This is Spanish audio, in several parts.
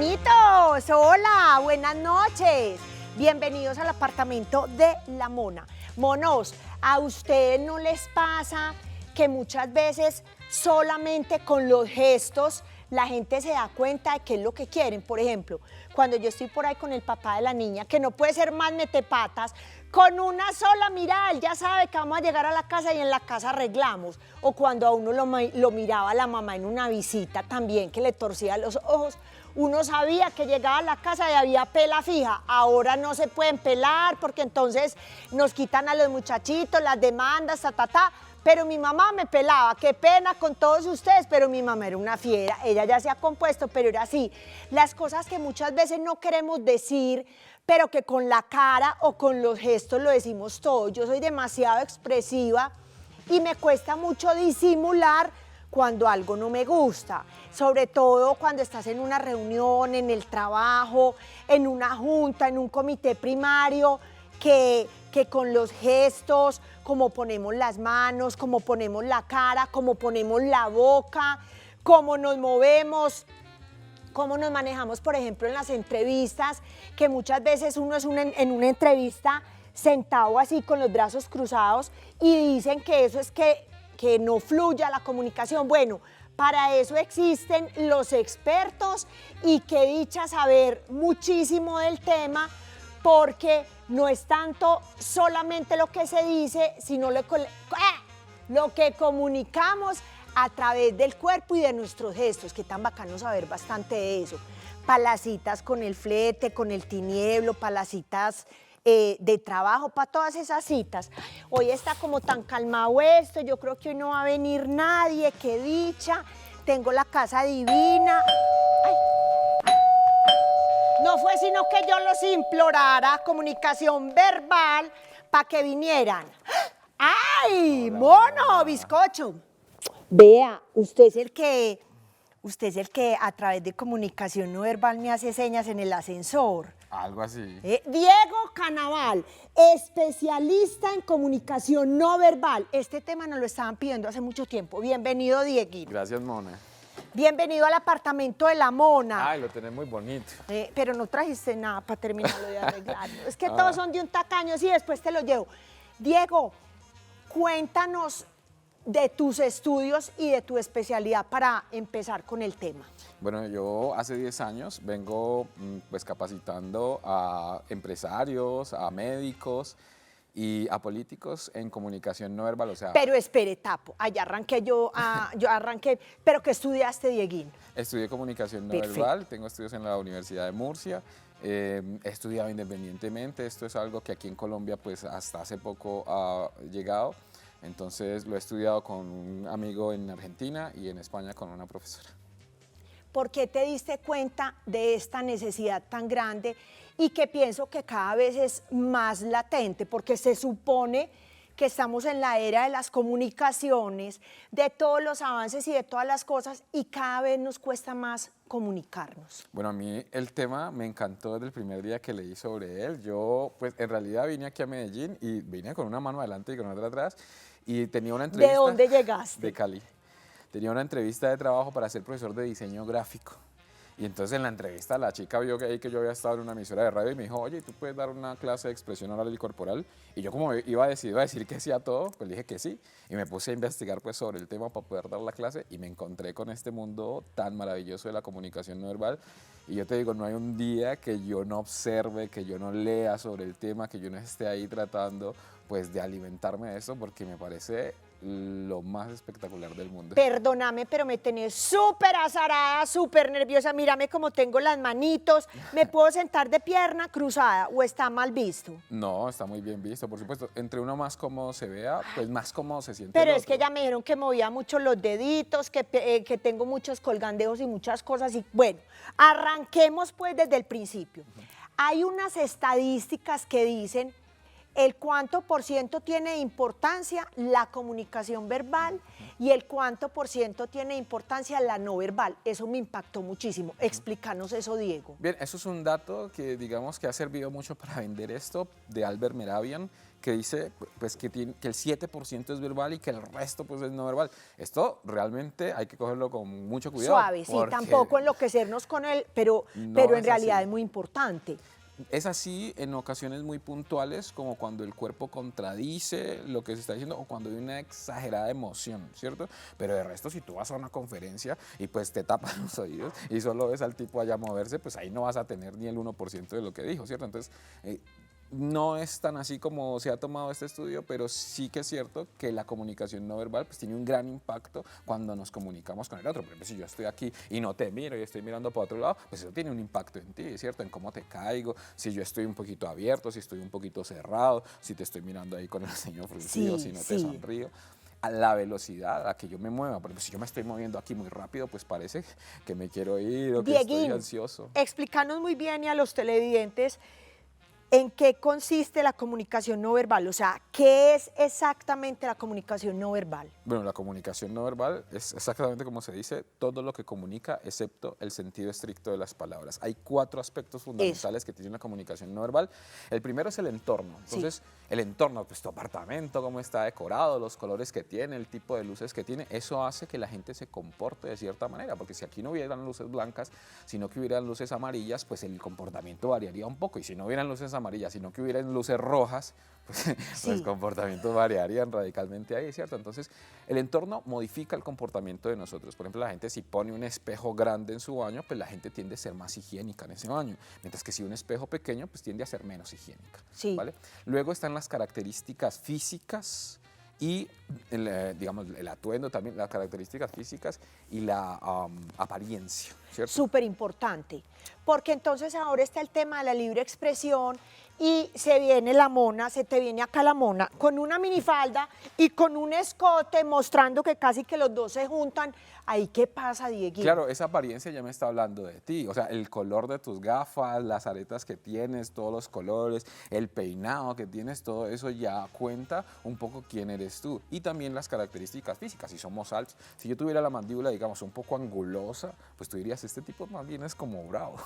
Monitos, hola, buenas noches. Bienvenidos al apartamento de La Mona. Monos, ¿a ustedes no les pasa que muchas veces solamente con los gestos la gente se da cuenta de qué es lo que quieren? Por ejemplo, cuando yo estoy por ahí con el papá de la niña, que no puede ser más metepatas, con una sola mirada, él ya sabe que vamos a llegar a la casa y en la casa arreglamos. O cuando a uno lo miraba la mamá en una visita también, que le torcía los ojos, uno sabía que llegaba a la casa y había pela fija. Ahora no se pueden pelar porque entonces nos quitan a los muchachitos, las demandas, Pero mi mamá me pelaba, qué pena con todos ustedes, pero mi mamá era una fiera, ella ya se ha compuesto, pero era así. Las cosas que muchas veces no queremos decir, pero que con la cara o con los gestos lo decimos todo. Yo soy demasiado expresiva y me cuesta mucho disimular cuando algo no me gusta, sobre todo cuando estás en una reunión, en el trabajo, en una junta, en un comité primario, que con los gestos, como ponemos las manos, como ponemos la cara, como ponemos la boca, cómo nos movemos, cómo nos manejamos, por ejemplo, en las entrevistas, que muchas veces uno es en una entrevista sentado así con los brazos cruzados y dicen que eso es que no fluya la comunicación. Bueno, para eso existen los expertos y qué dicha saber muchísimo del tema, porque no es tanto solamente lo que se dice, sino lo que comunicamos a través del cuerpo y de nuestros gestos. Qué tan bacano saber bastante de eso. Para las citas con el flete, con el tinieblo, para las citas de trabajo, para todas esas citas. Hoy está como tan calmado esto, yo creo que hoy no va a venir nadie, qué dicha. Tengo la casa divina. Ay. No fue sino que yo los implorara, comunicación verbal, para que vinieran. ¡Ay, hola, mono, hola. Bizcocho! Vea, usted es el que a través de comunicación no verbal me hace señas en el ascensor. Algo así. Diego Canaval, especialista en comunicación no verbal. Este tema nos lo estaban pidiendo hace mucho tiempo. Bienvenido, Dieguito. Gracias, Mona. Bienvenido al apartamento de La Mona. Ay, lo tenés muy bonito. Pero no trajiste nada para terminarlo de arreglarlo. Es que todos son de un tacaño, sí, después te lo llevo. Diego, cuéntanos de tus estudios y de tu especialidad para empezar con el tema. Bueno, yo hace 10 años vengo pues capacitando a empresarios, a médicos y a políticos en comunicación no verbal, o sea... Pero espere, Tapo, allá arranqué yo arranqué, ¿pero qué estudiaste, Dieguín? Estudié comunicación no verbal, tengo estudios en la Universidad de Murcia, he estudiado independientemente, esto es algo que aquí en Colombia pues hasta hace poco ha llegado, entonces lo he estudiado con un amigo en Argentina y en España con una profesora. ¿Por qué te diste cuenta de esta necesidad tan grande y que pienso que cada vez es más latente? Porque se supone que estamos en la era de las comunicaciones, de todos los avances y de todas las cosas, y cada vez nos cuesta más comunicarnos. Bueno, a mí el tema me encantó desde el primer día que leí sobre él. Yo, pues, en realidad vine aquí a Medellín y vine con una mano adelante y con otra atrás y tenía una entrevista... ¿De dónde llegaste? De Cali. Tenía una entrevista de trabajo para ser profesor de diseño gráfico. Y entonces en la entrevista la chica vio que yo había estado en una emisora de radio y me dijo, oye, ¿tú puedes dar una clase de expresión oral y corporal? Y yo como iba a decir que sí a todo, pues dije que sí. Y me puse a investigar pues sobre el tema para poder dar la clase y me encontré con este mundo tan maravilloso de la comunicación no verbal. Y yo te digo, no hay un día que yo no observe, que yo no lea sobre el tema, que yo no esté ahí tratando pues de alimentarme de eso, porque me parece lo más espectacular del mundo. Perdóname, pero me tenés súper azarada, súper nerviosa. Mírame cómo tengo las manitos. ¿Me puedo sentar de pierna cruzada o está mal visto? No, está muy bien visto, por supuesto. Entre uno más cómodo se vea, pues más cómodo se siente. Pero es que ya me dijeron que movía mucho los deditos, que tengo muchos colgandeos y muchas cosas. Y bueno, arranquemos pues desde el principio. Hay unas estadísticas que dicen el cuánto por ciento tiene importancia la comunicación verbal y el cuánto por ciento tiene importancia la no verbal. Eso me impactó muchísimo. Explícanos eso, Diego. Bien, eso es un dato que digamos que ha servido mucho para vender esto de Albert Mehrabian, que dice pues, que el 7% es verbal y que el resto pues, es no verbal. Esto realmente hay que cogerlo con mucho cuidado. Suave, sí, tampoco enloquecernos con él, pero en realidad así. es muy importante. Es así en ocasiones muy puntuales, como cuando el cuerpo contradice lo que se está diciendo o cuando hay una exagerada emoción, ¿cierto? Pero de resto, si tú vas a una conferencia y pues te tapas los oídos y solo ves al tipo allá moverse, pues ahí no vas a tener ni el 1% de lo que dijo, ¿cierto? Entonces, no es tan así como se ha tomado este estudio, pero sí que es cierto que la comunicación no verbal pues, tiene un gran impacto cuando nos comunicamos con el otro. Por ejemplo, si yo estoy aquí y no te miro y estoy mirando para otro lado, pues eso tiene un impacto en ti, ¿cierto? En cómo te caigo, si yo estoy un poquito abierto, si estoy un poquito cerrado, si te estoy mirando ahí con el ceño fruncido, si no te sonrío. A la velocidad a la que yo me mueva. Por ejemplo, si yo me estoy moviendo aquí muy rápido, pues parece que me quiero ir o que estoy ansioso. Explícanos muy bien y a los televidentes ¿en qué consiste la comunicación no verbal? O sea, ¿qué es exactamente la comunicación no verbal? Bueno, la comunicación no verbal es exactamente como se dice, todo lo que comunica excepto el sentido estricto de las palabras. Hay 4 aspectos fundamentales que tiene una comunicación no verbal. El primero es el entorno. Entonces, el entorno, pues tu apartamento, cómo está decorado, los colores que tiene, el tipo de luces que tiene, eso hace que la gente se comporte de cierta manera, porque si aquí no hubieran luces blancas, sino que hubieran luces amarillas, pues el comportamiento variaría un poco, y si no hubieran luces amarillas, sino que hubieran luces rojas, pues los comportamientos variarían radicalmente ahí, ¿cierto? Entonces, el entorno modifica el comportamiento de nosotros. Por ejemplo, la gente si pone un espejo grande en su baño, pues la gente tiende a ser más higiénica en ese baño, mientras que si un espejo pequeño, pues tiende a ser menos higiénica, ¿vale? Luego están las características físicas y, digamos, el atuendo también, las características físicas y la apariencia, ¿cierto? Súper importante, porque entonces ahora está el tema de la libre expresión y se viene la mona, se te viene acá la mona con una minifalda y con un escote mostrando que casi que los dos se juntan. ¿Ahí qué pasa, Dieguito? Claro, esa apariencia ya me está hablando de ti, o sea, el color de tus gafas, las aretas que tienes, todos los colores, el peinado que tienes, todo eso ya cuenta un poco quién eres tú. Y también las características físicas, si somos altos. Si yo tuviera la mandíbula, digamos, un poco angulosa, pues tú dirías, este tipo más bien es como bravo.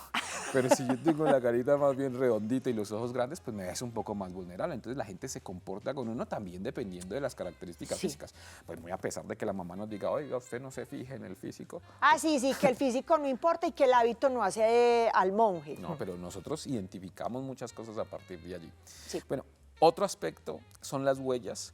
Pero si yo tengo la carita más bien redondita y los ojos grandes, pues me ves un poco más vulnerable. Entonces la gente se comporta con uno también dependiendo de las características físicas. Pues muy a pesar de que la mamá nos diga, oiga, usted no se fije en el físico. Ah, sí, que el físico no importa y que el hábito no hace al monje. No, pero nosotros identificamos muchas cosas a partir de allí. Sí. Bueno, otro aspecto son las huellas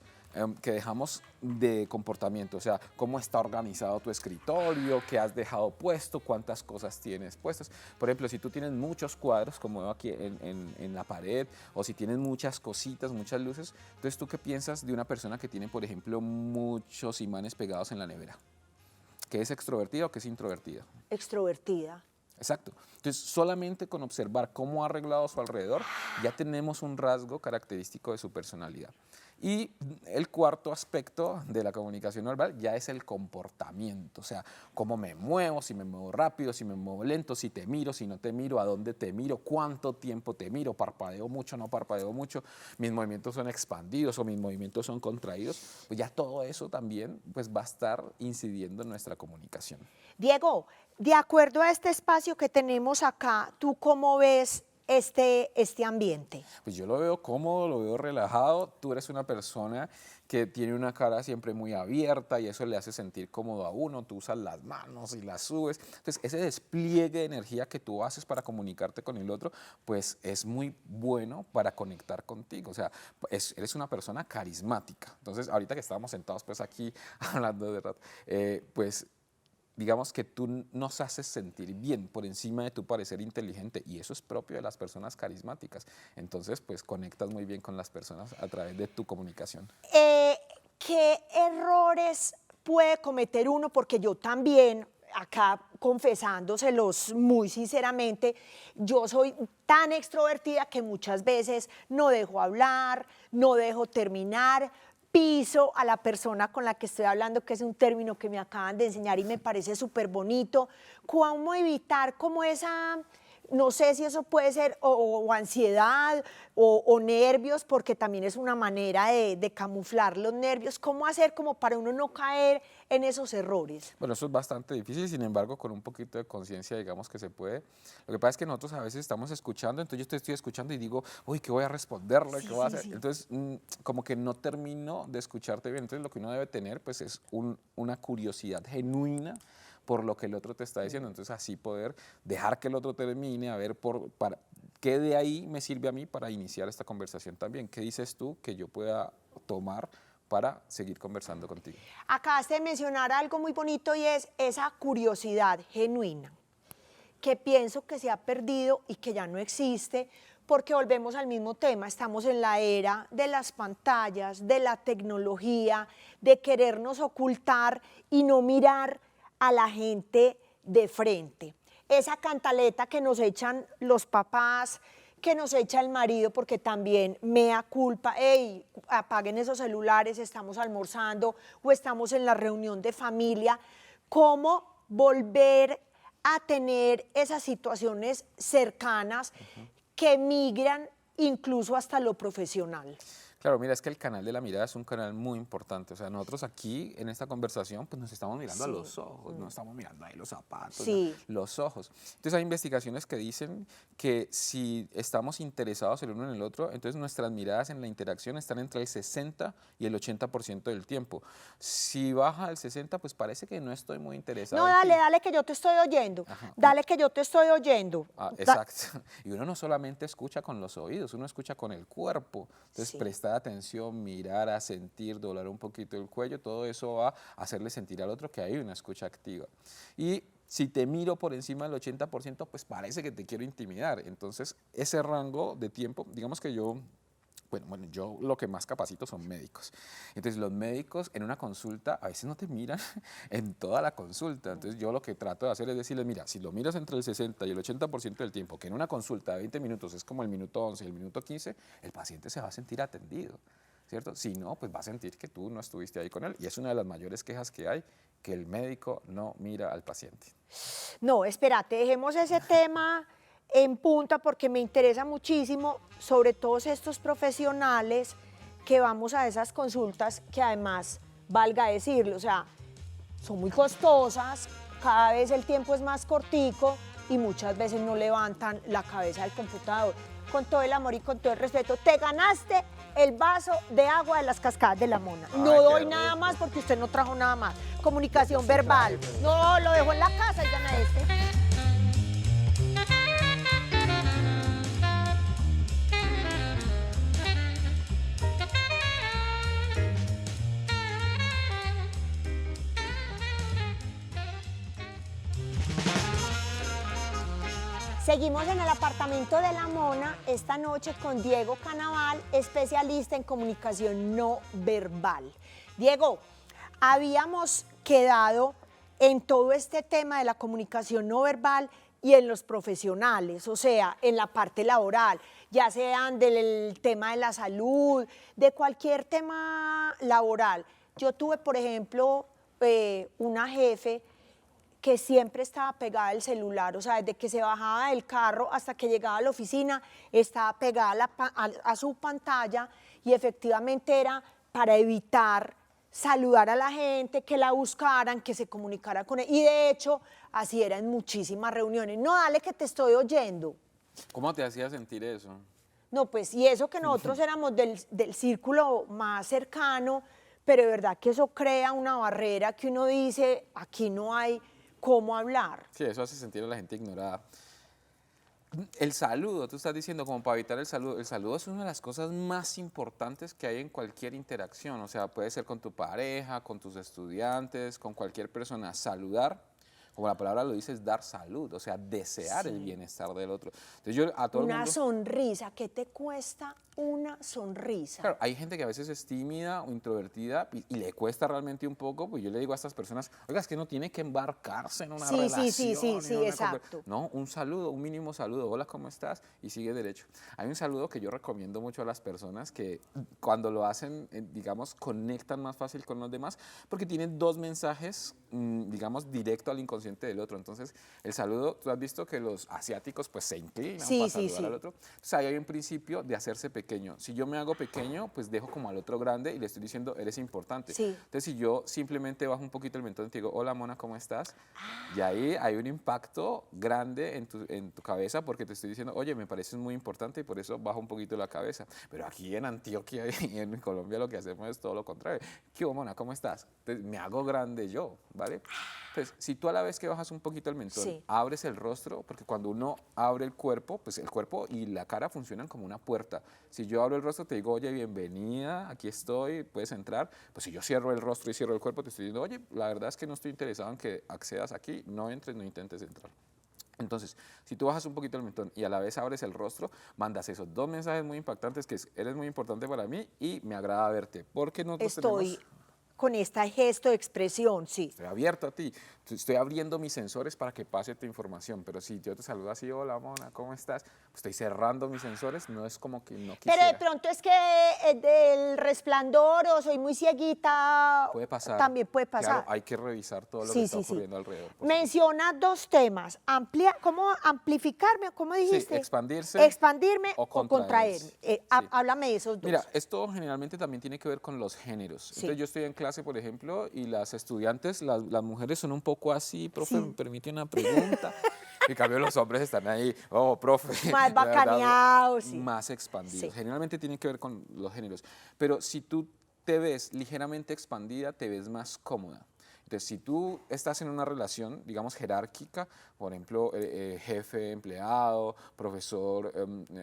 que dejamos de comportamiento, o sea, cómo está organizado tu escritorio, qué has dejado puesto, cuántas cosas tienes puestas. Por ejemplo, si tú tienes muchos cuadros, como veo aquí en la pared, o si tienes muchas cositas, muchas luces, entonces, ¿tú qué piensas de una persona que tiene, por ejemplo, muchos imanes pegados en la nevera? ¿Que es extrovertida o que es introvertida? Extrovertida. Exacto. Entonces, solamente con observar cómo ha arreglado su alrededor, ya tenemos un rasgo característico de su personalidad. Y el cuarto aspecto de la comunicación no verbal ya es el comportamiento, o sea, cómo me muevo, si me muevo rápido, si me muevo lento, si te miro, si no te miro, a dónde te miro, cuánto tiempo te miro, parpadeo mucho, no parpadeo mucho, mis movimientos son expandidos o mis movimientos son contraídos, pues ya todo eso también pues, va a estar incidiendo en nuestra comunicación. Diego, de acuerdo a este espacio que tenemos acá, ¿tú cómo ves este ambiente? Pues yo lo veo cómodo, lo veo relajado. Tú eres una persona que tiene una cara siempre muy abierta y eso le hace sentir cómodo a uno. Tú usas las manos y las subes. Entonces, ese despliegue de energía que tú haces para comunicarte con el otro, pues es muy bueno para conectar contigo. O sea, eres una persona carismática. Entonces, ahorita que estábamos sentados pues aquí hablando de rato, pues digamos que tú nos haces sentir bien por encima de tu parecer inteligente y eso es propio de las personas carismáticas. Entonces, pues conectas muy bien con las personas a través de tu comunicación. ¿Qué errores puede cometer uno? Porque yo también, acá confesándoselos muy sinceramente, yo soy tan extrovertida que muchas veces no dejo hablar, no dejo terminar, piso a la persona con la que estoy hablando, que es un término que me acaban de enseñar y me parece súper bonito. ¿Cómo evitar como esa no sé si eso puede ser o ansiedad o nervios, porque también es una manera de camuflar los nervios. ¿Cómo hacer como para uno no caer en esos errores? Bueno, eso es bastante difícil, sin embargo, con un poquito de conciencia, digamos que se puede. Lo que pasa es que nosotros a veces estamos escuchando, entonces yo te estoy escuchando y digo, uy, ¿qué voy a responderle? Sí, ¿Qué voy a sí, hacer? sí. Entonces, como que no termino de escucharte bien. Entonces, lo que uno debe tener, pues, es una curiosidad genuina por lo que el otro te está diciendo. Entonces, así poder dejar que el otro termine, a ver qué de ahí me sirve a mí para iniciar esta conversación también. ¿Qué dices tú que yo pueda tomar para seguir conversando contigo? Acabaste de mencionar algo muy bonito y es esa curiosidad genuina, que pienso que se ha perdido y que ya no existe, porque volvemos al mismo tema, estamos en la era de las pantallas, de la tecnología, de querernos ocultar y no mirar a la gente de frente. Esa cantaleta que nos echan los papás, que nos echa el marido, porque también mea culpa, hey, apaguen esos celulares, estamos almorzando o estamos en la reunión de familia. ¿Cómo volver a tener esas situaciones cercanas que migran incluso hasta lo profesional? Claro, mira, es que el canal de la mirada es un canal muy importante. O sea, nosotros aquí en esta conversación, pues nos estamos mirando a Sí. los ojos, no estamos mirando ahí los zapatos, no, Sí. los ojos. Entonces hay investigaciones que dicen que si estamos interesados el uno en el otro, entonces nuestras miradas en la interacción están entre el 60 y el 80% del tiempo. Si baja el 60, pues parece que no estoy muy interesado No, en dale, ti. dale que yo te estoy oyendo. Ajá. Dale que yo te estoy oyendo. Exacto. Y uno no solamente escucha con los oídos, uno escucha con el cuerpo. Entonces, Sí. prestar atención, mirar, a sentir, doblar un poquito el cuello, todo eso va a hacerle sentir al otro que hay una escucha activa. Y si te miro por encima del 80%, pues parece que te quiero intimidar. Entonces, ese rango de tiempo, digamos que bueno, yo lo que más capacito son médicos. Entonces, los médicos en una consulta a veces no te miran en toda la consulta. Entonces, yo lo que trato de hacer es decirles, mira, si lo miras entre el 60 y el 80% del tiempo, que en una consulta de 20 minutos es como el minuto 11 y el minuto 15, el paciente se va a sentir atendido, ¿cierto? Si no, pues va a sentir que tú no estuviste ahí con él. Y es una de las mayores quejas que hay, que el médico no mira al paciente. No, espérate, dejemos ese tema en punta porque me interesa muchísimo sobre todos estos profesionales que vamos a esas consultas que además, valga decirlo, o sea, son muy costosas, cada vez el tiempo es más cortico y muchas veces no levantan la cabeza del computador. Con todo el amor y con todo el respeto, te ganaste el vaso de agua de las cascadas de la Mona. Ay, No qué doy nada rico. más porque usted no trajo nada más. Comunicación verbal. No, lo dejo en la casa y gana este. Seguimos en el apartamento de la Mona esta noche con Diego Canaval, especialista en comunicación no verbal. Diego, habíamos quedado en todo este tema de la comunicación no verbal y en los profesionales, o sea, en la parte laboral, ya sean del tema de la salud, de cualquier tema laboral. Yo tuve, por ejemplo, una jefe que siempre estaba pegada al celular, o sea, desde que se bajaba del carro hasta que llegaba a la oficina, estaba pegada a su pantalla y efectivamente era para evitar saludar a la gente, que la buscaran, que se comunicara con él. Y de hecho, así era en muchísimas reuniones. No, dale que te estoy oyendo. ¿Cómo te hacía sentir eso? No, pues, y eso que nosotros éramos del círculo más cercano, pero de verdad que eso crea una barrera que uno dice, aquí no hay cómo hablar. Sí, eso hace sentir a la gente ignorada. El saludo, tú estás diciendo como para evitar el saludo es una de las cosas más importantes que hay en cualquier interacción, o sea, puede ser con tu pareja, con tus estudiantes, con cualquier persona, saludar, como la palabra lo dice, es dar salud, o sea, desear el bienestar del otro. Entonces yo a todo el Una mundo... sonrisa, ¿qué te cuesta una sonrisa? Claro, hay gente que a veces es tímida o introvertida y le cuesta realmente un poco, pues yo le digo a estas personas, oiga, es que no tiene que embarcarse en una Sí, relación. sí, en una exacto. No, un saludo, un mínimo saludo, hola, ¿cómo estás? Y sigue derecho. Hay un saludo que yo recomiendo mucho a las personas que cuando lo hacen, digamos, conectan más fácil con los demás, porque tienen dos mensajes, digamos, directo al inconsciente inconsciente del otro. Entonces, el saludo, tú has visto que los asiáticos pues se inclinan Sí, para sí, saludar sí. al otro. Entonces, ahí hay un principio de hacerse pequeño. Si yo me hago pequeño, pues dejo como al otro grande y le estoy diciendo, eres importante. Sí. Entonces, si yo simplemente bajo un poquito el mentón y te digo, hola, Mona, ¿cómo estás? Y ahí hay un impacto grande en tu cabeza porque te estoy diciendo, oye, me pareces muy importante y por eso bajo un poquito la cabeza. Pero aquí en Antioquia y en Colombia lo que hacemos es todo lo contrario. ¿Qué hubo, Mona? ¿Cómo estás? Entonces, me hago grande yo, ¿vale? Entonces, si tú a la vez que bajas un poquito el mentón, Sí. abres el rostro, porque cuando uno abre el cuerpo, pues el cuerpo y la cara funcionan como una puerta. Si yo abro el rostro, te digo, oye, bienvenida, aquí estoy, puedes entrar. Pues si yo cierro el rostro y cierro el cuerpo, te estoy diciendo, oye, la verdad es que no estoy interesado en que accedas aquí, no entres, no intentes entrar. Entonces, si tú bajas un poquito el mentón y a la vez abres el rostro, mandas esos dos mensajes muy impactantes que es, eres muy importante para mí y me agrada verte. Porque nosotros Estoy tenemos... con este gesto de expresión, sí. Estoy abierto a ti, estoy abriendo mis sensores para que pase tu información, pero si yo te saludo así, hola Mona, ¿cómo estás? Pues estoy cerrando mis sensores, no es como que no Pero de quisiera. pronto es que del resplandor o soy muy cieguita, Puede pasar. también puede pasar. Claro, hay que revisar todo lo que Sí, está sí, sí. ocurriendo alrededor. por supuesto. Menciona dos temas, ¿cómo amplificarme? ¿Cómo dijiste? expandirse Expandirme o o contraerme. contraerse. Sí. Háblame de esos dos. Mira, esto generalmente también tiene que ver con los géneros. Sí. Entonces yo estoy en clase, por ejemplo, y las estudiantes, las mujeres son un poco así, profe, Sí. ¿me permite una pregunta? En cambio los hombres están ahí, oh, profe. Más la verdad, bacaneados, sí. Más expandidos. Sí. Generalmente tiene que ver con los géneros. Pero si tú te ves ligeramente expandida, te ves más cómoda. Entonces, si tú estás en una relación, digamos, jerárquica, por ejemplo, jefe, empleado, profesor,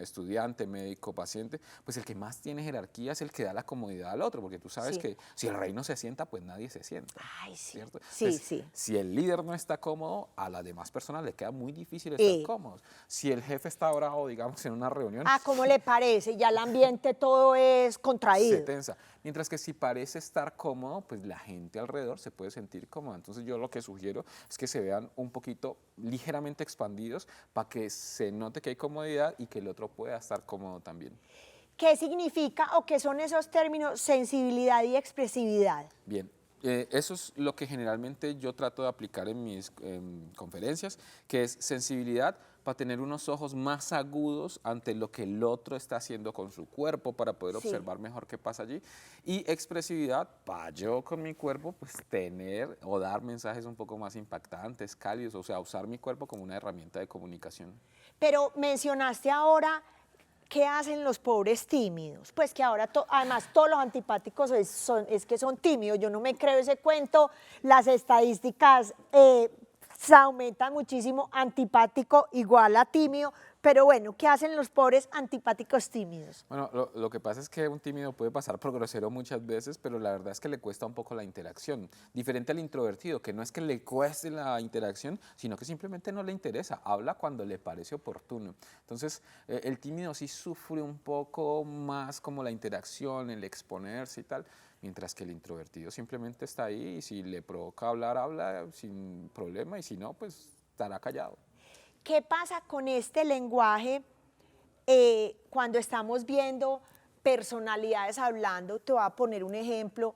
estudiante, médico, paciente, pues el que más tiene jerarquía es el que da la comodidad al otro, porque tú sabes Sí. que si el rey no se sienta, pues nadie se sienta. Ay, sí. ¿Cierto? Sí, Entonces, sí. si el líder no está cómodo, a las demás personas le queda muy difícil estar cómodos. Si el jefe está bravo, digamos, en una reunión, Ah, ¿cómo le parece? Ya el ambiente todo es se contraído. tensa. Mientras que si parece estar cómodo, pues la gente alrededor se puede sentir cómoda. Entonces yo lo que sugiero es que se vean un poquito ligeramente expandidos para que se note que hay comodidad y que el otro pueda estar cómodo también. ¿Qué significa o qué son esos términos sensibilidad y expresividad? Bien. Eso es lo que generalmente yo trato de aplicar en mis conferencias, que es sensibilidad para tener unos ojos más agudos ante lo que el otro está haciendo con su cuerpo para poder Sí. observar mejor qué pasa allí. Y expresividad para yo con mi cuerpo pues tener o dar mensajes un poco más impactantes, cálidos, o sea, usar mi cuerpo como una herramienta de comunicación. Pero mencionaste ahora, ¿qué hacen los pobres tímidos? Pues que ahora, además, todos los antipáticos es que son tímidos. Yo no me creo ese cuento. Las estadísticas se aumentan muchísimo, antipático igual a tímido. Pero bueno, ¿qué hacen los pobres antipáticos tímidos? Bueno, lo que pasa es que un tímido puede pasar por grosero muchas veces, pero la verdad es que le cuesta un poco la interacción. Diferente al introvertido, que no es que le cueste la interacción, sino que simplemente no le interesa. Habla cuando le parece oportuno. Entonces, el tímido sí sufre un poco más como la interacción, el exponerse y tal, mientras que el introvertido simplemente está ahí y si le provoca hablar, habla sin problema y si no, pues estará callado. ¿Qué pasa con este lenguaje cuando estamos viendo personalidades hablando? Te voy a poner un ejemplo,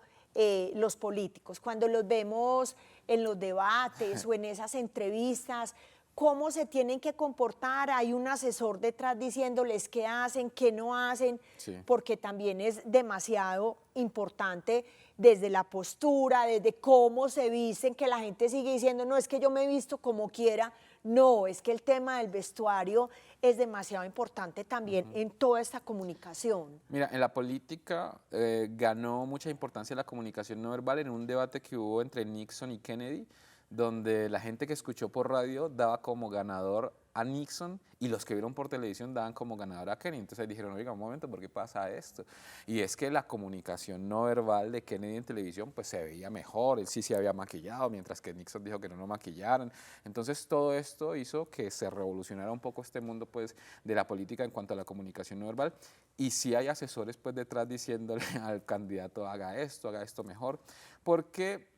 los políticos, cuando los vemos en los debates o en esas entrevistas, cómo se tienen que comportar, hay un asesor detrás diciéndoles qué hacen, qué no hacen, Sí. porque también es demasiado importante desde la postura, desde cómo se visten, que la gente sigue diciendo, no, es que yo me he visto como quiera. No, es que el tema del vestuario es demasiado importante también en toda esta comunicación. Mira, en la política ganó mucha importancia la comunicación no verbal en un debate que hubo entre Nixon y Kennedy, donde la gente que escuchó por radio daba como ganador a Nixon y los que vieron por televisión daban como ganador a Kennedy. Entonces dijeron, oiga, un momento, ¿por qué pasa esto? Y es que la comunicación no verbal de Kennedy en televisión pues se veía mejor, él sí se había maquillado, mientras que Nixon dijo que no lo maquillaran. Entonces todo esto hizo que se revolucionara un poco este mundo pues de la política en cuanto a la comunicación no verbal. Y sí hay asesores pues detrás diciéndole al candidato haga esto mejor, porque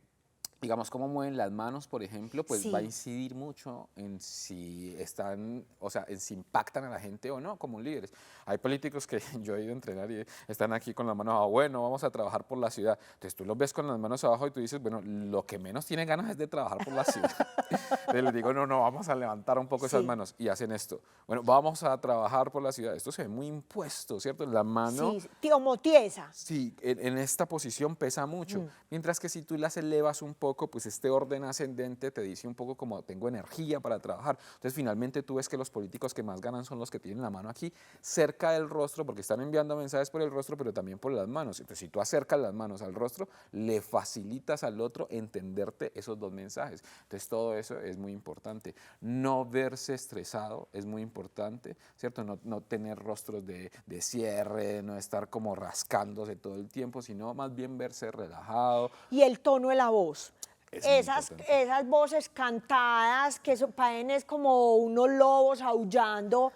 digamos, cómo mueven las manos, por ejemplo, pues Sí. va a incidir mucho en si están, o sea, en si impactan a la gente o no como líderes. Hay políticos que yo he ido a entrenar y están aquí con las manos abajo, bueno, vamos a trabajar por la ciudad. Entonces tú los ves con las manos abajo y tú dices, bueno, lo que menos tienen ganas es de trabajar por la ciudad. Entonces les digo, no, vamos a levantar un poco esas Sí. manos y hacen esto. Bueno, vamos a trabajar por la ciudad. Esto se ve muy impuesto, ¿cierto? La mano... Sí, como tiesa. Sí, en esta posición pesa mucho. Mientras que si tú las elevas un poco, pues este orden ascendente te dice un poco como tengo energía para trabajar. Entonces finalmente tú ves que los políticos que más ganan son los que tienen la mano aquí cerca del rostro, porque están enviando mensajes por el rostro, pero también por las manos. Entonces si tú acercas las manos al rostro, le facilitas al otro entenderte esos dos mensajes. Entonces todo eso es muy importante. No verse estresado es muy importante, ¿cierto? No tener rostros de cierre, no estar como rascándose todo el tiempo, sino más bien verse relajado. Y el tono de la voz. Es muy Esas, importante. esas voces cantadas que parecen es como unos lobos aullando,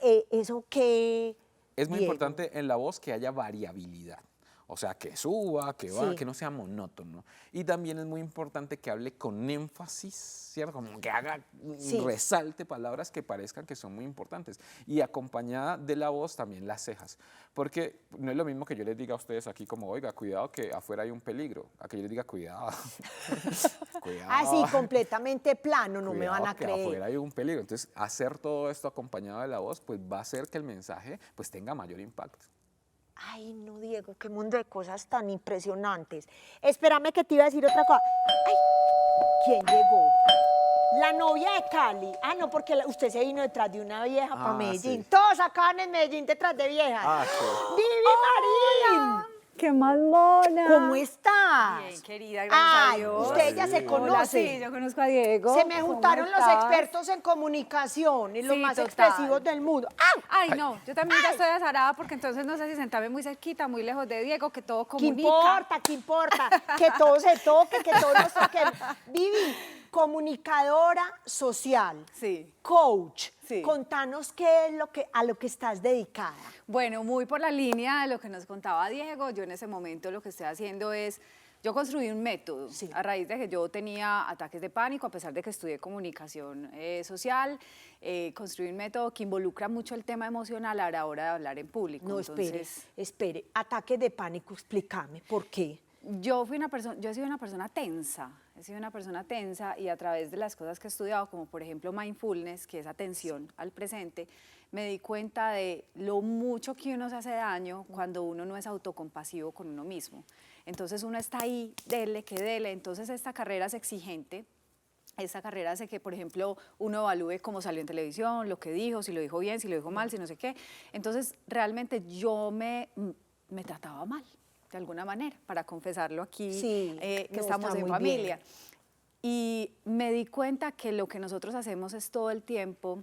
¿eso qué, Es muy Diego? importante en la voz que haya variabilidad. O sea, que suba, que Sí. que no sea monótono. Y también es muy importante que hable con énfasis, ¿cierto? Como que haga, Sí. resalte palabras que parezcan que son muy importantes. Y acompañada de la voz también las cejas. Porque no es lo mismo que yo les diga a ustedes aquí como, oiga, cuidado que afuera hay un peligro. A que yo les diga, cuidado. Cuidado. Así, completamente plano, no me van a Que creer. afuera hay un peligro. Entonces, hacer todo esto acompañado de la voz, pues va a hacer que el mensaje pues tenga mayor impacto. Ay, no, Diego, qué mundo de cosas tan impresionantes. Espérame que te iba a decir otra cosa. Ay, ¿quién llegó? La novia de Cali. Ah, no, porque usted se vino detrás de una vieja para Ah, Medellín. sí. Todos acaban en Medellín detrás de viejas. Ah, sí. ¡Vivi Marín! ¡Qué más mona! ¿Cómo estás? Bien, querida, gracias a Ay, Dios. ustedes ya se Hola, conocen. Hola, sí, yo conozco a Diego. Se me ¿Cómo juntaron los estás? expertos en comunicación y los Sí, más total. expresivos del mundo. ¡Ah! Ay, no, yo también ya estoy azarada porque entonces no sé si sentarme muy cerquita, muy lejos de Diego, que todo ¿Qué comunica. importa? ¿Qué importa? Que todo se toque, que todos nos toquen. Vivi, comunicadora social, Sí. coach. Sí. Contanos qué es a lo que estás dedicada. Bueno, muy por la línea de lo que nos contaba Diego, yo en ese momento lo que estoy haciendo es, yo construí un método Sí. a raíz de que yo tenía ataques de pánico, a pesar de que estudié comunicación social, construí un método que involucra mucho el tema emocional a la hora de hablar en público. No, Entonces, espere. Ataque de pánico, explícame, ¿por qué? yo he sido una persona tensa, y a través de las cosas que he estudiado, como por ejemplo mindfulness, que es atención al presente, me di cuenta de lo mucho que uno se hace daño cuando uno no es autocompasivo con uno mismo. Entonces uno está ahí, dele, que dele. Entonces esta carrera es exigente. Esta carrera hace que, por ejemplo, uno evalúe cómo salió en televisión, lo que dijo, si lo dijo bien, si lo dijo mal, si no sé qué. Entonces realmente yo me trataba mal, de alguna manera, para confesarlo aquí, Sí, que no, estamos está en muy familia. bien. Y me di cuenta que lo que nosotros hacemos es todo el tiempo,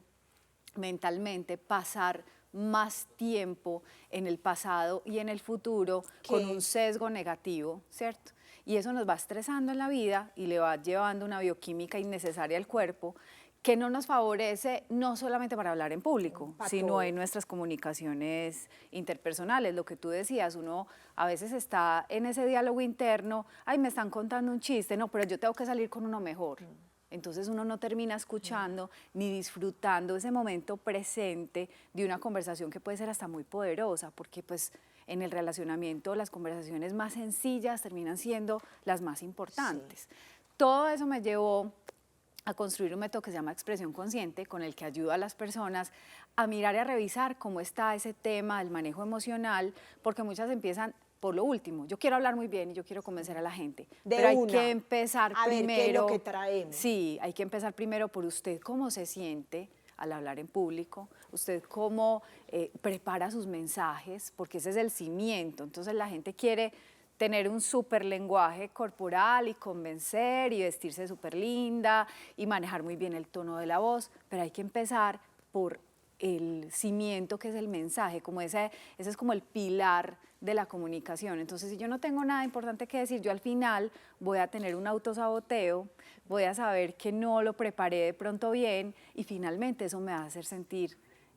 mentalmente, pasar más tiempo en el pasado y en el futuro con ¿Qué? un sesgo negativo, ¿cierto? Y eso nos va estresando en la vida y le va llevando una bioquímica innecesaria al cuerpo que no nos favorece no solamente para hablar en público, Para sino todo. en nuestras comunicaciones interpersonales. Lo que tú decías, uno a veces está en ese diálogo interno, ay, me están contando un chiste, no, pero yo tengo que salir con uno mejor. Entonces uno no termina escuchando ni disfrutando ese momento presente de una conversación que puede ser hasta muy poderosa, porque pues en el relacionamiento las conversaciones más sencillas terminan siendo las más importantes. Todo eso me llevó a construir un método que se llama expresión consciente, con el que ayuda a las personas a mirar y a revisar cómo está ese tema del manejo emocional, porque muchas empiezan por lo último. Yo quiero hablar muy bien y yo quiero convencer a la gente, De pero hay una. que empezar A ver, primero. ¿qué es lo que traemos? Sí, hay que empezar primero por usted cómo se siente al hablar en público, usted cómo prepara sus mensajes, porque ese es el cimiento. Entonces la gente quiere tener un súper lenguaje corporal y convencer y vestirse súper linda y manejar muy bien el tono de la voz, pero hay que empezar por el cimiento que es el mensaje, como ese es como el pilar de la comunicación. Entonces, si yo no tengo nada importante que decir, yo al final voy a tener un autosaboteo, voy a saber que no lo preparé de pronto bien y finalmente eso me va a hacer sentir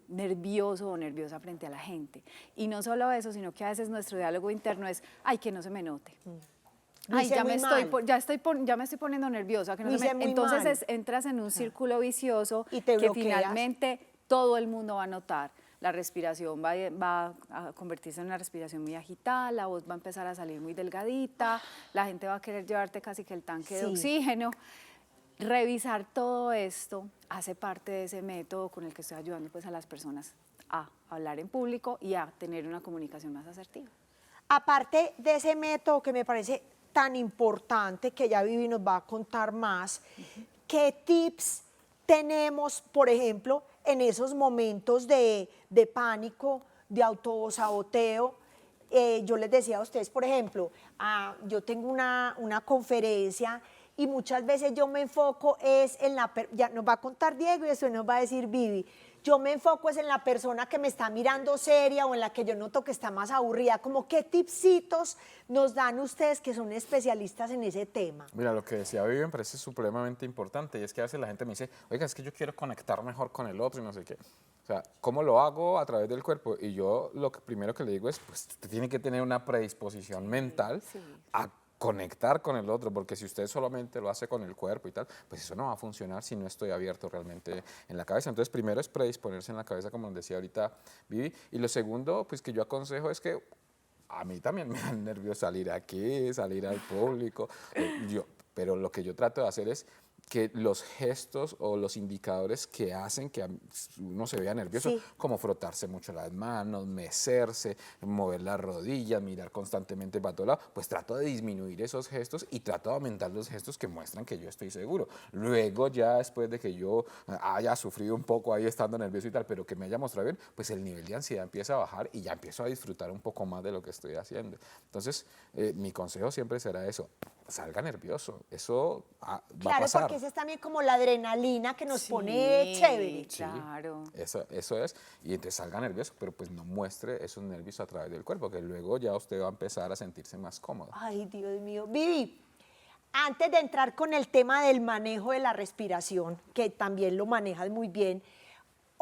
nervioso o nerviosa frente a la gente. Y no solo eso, sino que a veces nuestro diálogo interno es, ay, que no se me note. Lo Ay, hice ya muy me estoy, mal. ya me estoy poniendo nerviosa. Que no Lo se hice me- muy entonces mal. entras en un círculo vicioso Y te que bloqueas. finalmente todo el mundo va a notar. La respiración va a convertirse en una respiración muy agitada, la voz va a empezar a salir muy delgadita, la gente va a querer llevarte casi que el tanque de Sí. oxígeno. Revisar todo esto hace parte de ese método con el que estoy ayudando pues, a las personas a hablar en público y a tener una comunicación más asertiva. Aparte de ese método que me parece tan importante, que ya Vivi nos va a contar más, ¿qué tips tenemos, por ejemplo, en esos momentos de pánico, de autosaboteo? Yo les decía a ustedes, por ejemplo, yo tengo una conferencia y muchas veces yo me enfoco es en ya nos va a contar Diego y después nos va a decir Vivi, yo me enfoco es en la persona que me está mirando seria o en la que yo noto que está más aburrida, como qué tipsitos nos dan ustedes que son especialistas en ese tema. Mira, lo que decía Vivi me parece supremamente importante y es que a veces la gente me dice, oiga, es que yo quiero conectar mejor con el otro y no sé qué. O sea, ¿cómo lo hago? A través del cuerpo. Y yo lo que primero que le digo es, pues usted tiene que tener una predisposición mental a conectar con el otro, porque si usted solamente lo hace con el cuerpo y tal, pues eso no va a funcionar si no estoy abierto realmente en la cabeza. Entonces, primero es predisponerse en la cabeza, como decía ahorita Vivi, y lo segundo, pues que yo aconsejo es que a mí también me da nervios salir aquí, salir al público, pero lo que yo trato de hacer es que los gestos o los indicadores que hacen que uno se vea nervioso, Sí. como frotarse mucho las manos, mecerse, mover las rodillas, mirar constantemente para todo lado, pues trato de disminuir esos gestos y trato de aumentar los gestos que muestran que yo estoy seguro. Luego ya después de que yo haya sufrido un poco ahí estando nervioso y tal, pero que me haya mostrado bien, pues el nivel de ansiedad empieza a bajar y ya empiezo a disfrutar un poco más de lo que estoy haciendo. Entonces, mi consejo siempre será eso, salga nervioso, eso va a Claro, pasar. porque esa es también como la adrenalina que nos pone chévere. Sí, Claro. eso es, y entonces salga nervioso, pero pues no muestre esos nervios a través del cuerpo, que luego ya usted va a empezar a sentirse más cómodo. Ay, Dios mío. Vivi, antes de entrar con el tema del manejo de la respiración, que también lo manejas muy bien,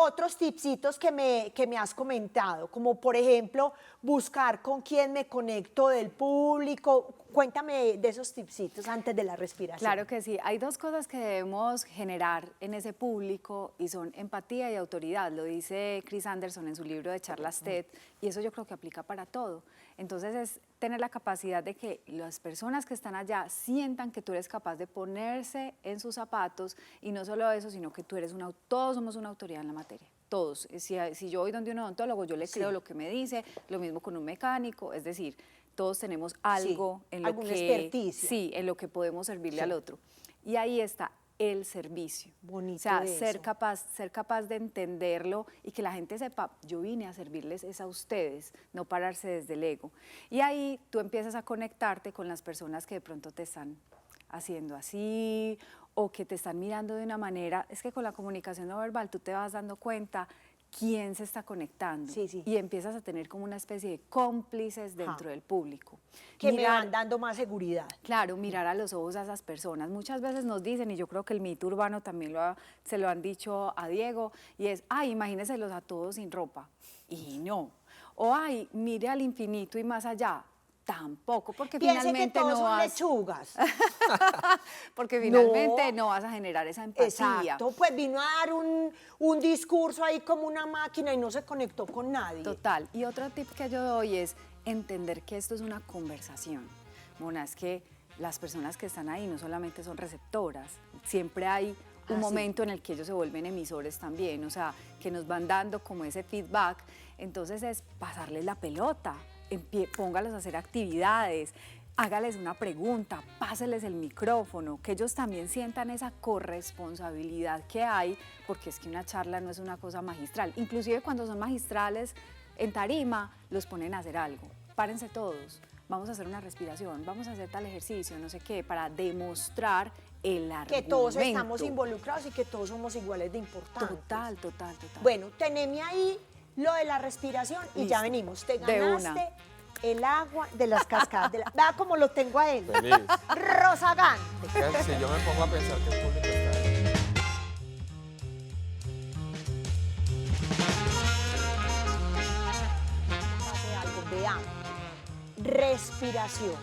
otros tipsitos que me has comentado, como por ejemplo, buscar con quién me conecto del público. Cuéntame de esos tipsitos antes de la respiración. Claro que sí. Hay dos cosas que debemos generar en ese público y son empatía y autoridad. Lo dice Chris Anderson en su libro de charlas TED y eso yo creo que aplica para todo. Entonces es tener la capacidad de que las personas que están allá sientan que tú eres capaz de ponerse en sus zapatos y no solo eso, sino que tú eres todos somos una autoridad en la materia. Todos. Si yo voy donde un odontólogo, yo le creo lo que me dice, lo mismo con un mecánico, es decir, todos tenemos algo en lo alguna que experticia. sí, en lo que podemos servirle al otro. Y ahí está el servicio. Bonito o sea, eso. ser capaz de entenderlo y que la gente sepa, yo vine a servirles es a ustedes, no pararse desde el ego. Y ahí tú empiezas a conectarte con las personas que de pronto te están haciendo así o que te están mirando de una manera, es que con la comunicación no verbal tú te vas dando cuenta quién se está conectando y empiezas a tener como una especie de cómplices dentro del público. Que me van dando más seguridad. Claro, mirar a los ojos a esas personas. Muchas veces nos dicen, y yo creo que el mito urbano también se lo han dicho a Diego, y es, ay, imagíneselos a todos sin ropa. Y no. O, ay, mire al infinito y más allá. Tampoco, porque Piense finalmente que todos no son vas... lechugas. porque finalmente no vas a generar esa empatía. Exacto, pues vino a dar un discurso ahí como una máquina y no se conectó con nadie. Total. Y otro tip que yo doy es entender que esto es una conversación. Mona, es que las personas que están ahí no solamente son receptoras, siempre hay un momento en el que ellos se vuelven emisores también, o sea, que nos van dando como ese feedback. Entonces es pasarles la pelota, póngalos a hacer actividades, hágales una pregunta, páseles el micrófono, que ellos también sientan esa corresponsabilidad que hay, porque es que una charla no es una cosa magistral. Inclusive cuando son magistrales en tarima, los ponen a hacer algo. Párense todos, vamos a hacer una respiración, vamos a hacer tal ejercicio, no sé qué, para demostrar el argumento. Que todos estamos involucrados y que todos somos iguales de importantes. Total. Bueno, teneme ahí lo de la respiración y ya venimos. Te ganaste el agua de las cascadas. Vea cómo lo tengo a él. Feliz. Rozagante. Si yo me pongo a pensar que el público está ahí. Pase algo, veamos. Respiración.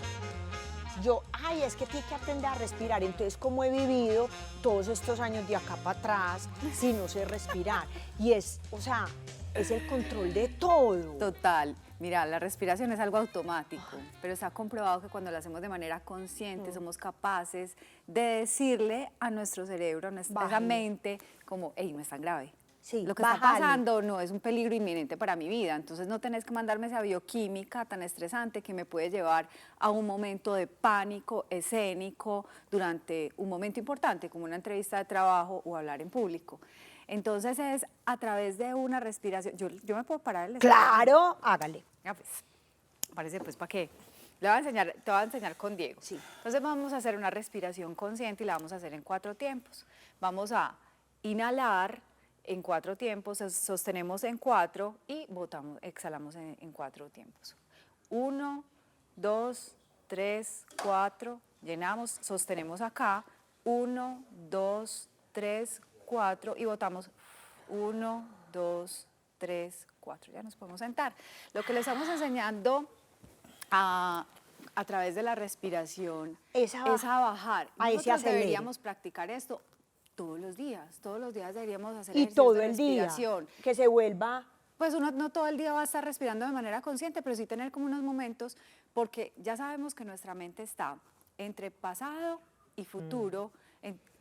es que tiene que aprender a respirar. Entonces, como he vivido todos estos años de acá para atrás, si no sé respirar. Y es, o sea, es el control de todo. Total. Mira, la respiración es algo automático, pero está comprobado que cuando lo hacemos de manera consciente somos capaces de decirle a nuestro cerebro, a nuestra Bájale. mente, como, hey, no es tan grave. Sí, Lo que está bájale. pasando no es un peligro inminente para mi vida, entonces no tenés que mandarme esa bioquímica tan estresante que me puede llevar a un momento de pánico escénico durante un momento importante, como una entrevista de trabajo o hablar en público. Entonces es a través de una respiración. Yo me puedo parar el Claro, hágale. Ya pues, parece pues para qué. Le voy a enseñar, te voy a enseñar con Diego. Sí. Entonces vamos a hacer una respiración consciente y la vamos a hacer en 4 tiempos. Vamos a inhalar en 4 tiempos, sostenemos en 4 y botamos, exhalamos en 4 tiempos. 1, 2, 3, 4, llenamos, sostenemos acá. 1, 2, 3, 4 y botamos 1, 2, 3, 4. Ya nos podemos sentar. Lo que le estamos enseñando a través de la respiración Es a bajar. Ahí se Nosotros acelere. deberíamos practicar esto todos los días deberíamos hacer Y ejercicios todo de el día. respiración. Que se vuelva. Pues uno no todo el día va a estar respirando de manera consciente, pero sí tener como unos momentos, porque ya sabemos que nuestra mente está entre pasado y futuro.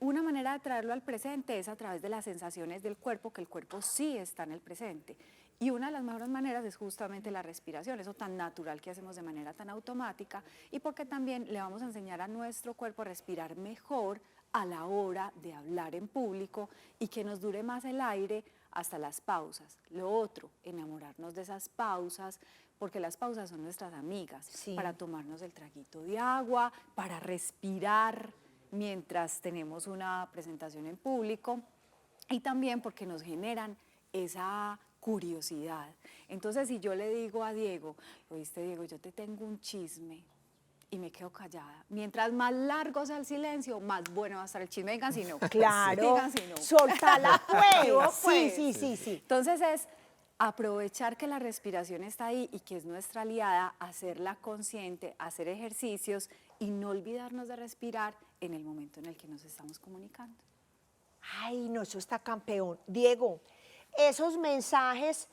Una manera de traerlo al presente es a través de las sensaciones del cuerpo, que el cuerpo sí está en el presente. Y una de las mejores maneras es justamente la respiración, eso tan natural que hacemos de manera tan automática, y porque también le vamos a enseñar a nuestro cuerpo a respirar mejor a la hora de hablar en público y que nos dure más el aire hasta las pausas. Lo otro, enamorarnos de esas pausas, porque las pausas son nuestras amigas, Sí. para tomarnos el traguito de agua, para respirar mientras tenemos una presentación en público y también porque nos generan esa curiosidad. Entonces, si yo le digo a Diego, oíste Diego, yo te tengo un chisme, y me quedo callada. Mientras más largo sea el silencio, más bueno va a estar el chisme. Digan si no. Claro. Digan si no. Soltala pues. Sí, Pues. sí, sí, sí. Entonces es aprovechar que la respiración está ahí y que es nuestra aliada, hacerla consciente, hacer ejercicios y no olvidarnos de respirar en el momento en el que nos estamos comunicando. Ay, no, eso está campeón. Diego, esos mensajes